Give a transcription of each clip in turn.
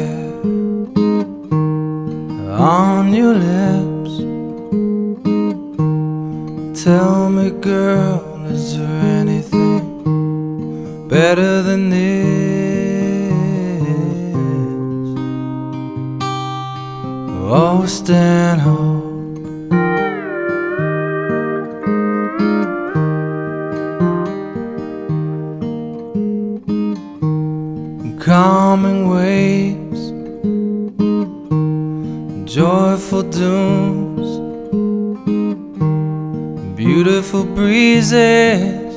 hair on your lips. Tell me, girl, is there anything better than this? Oh, stand up. Calming waves, joyful dooms, beautiful breezes,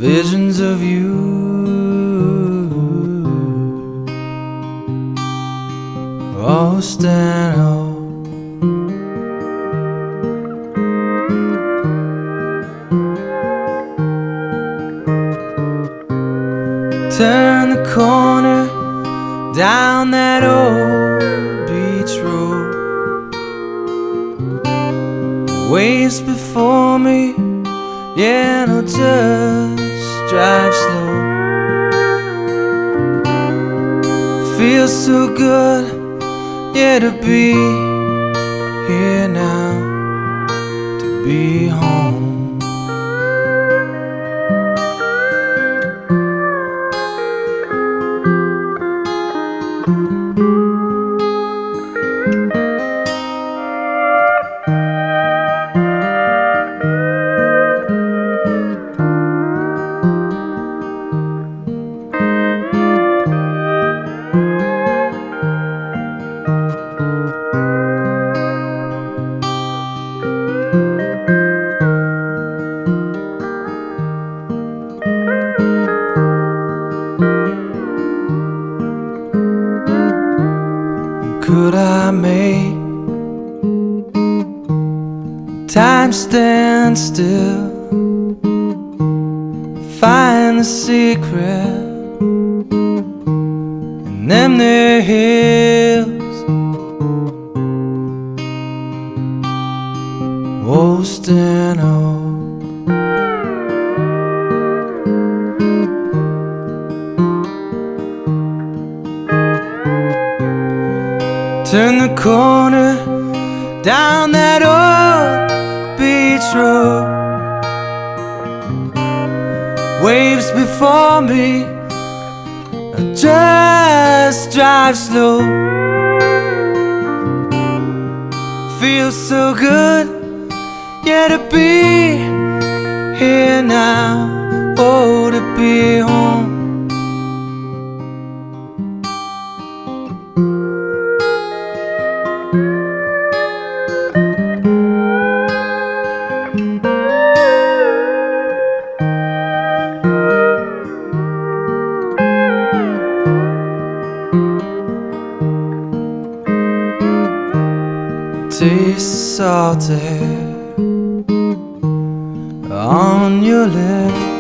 visions of you. Oh, stand up. Turn the corner down that old beach road. Waves before me, yeah, and I'll just drive slow. Feels so good, yeah, to be here now, to be home. Could I make time stand still? Find the secret in them there hills. Oh, stand up. Turn the corner down that old beach road. Waves before me, I just drive slow. Feels so good, yeah, to be here now. Oh, to be home. Taste salty on your lips.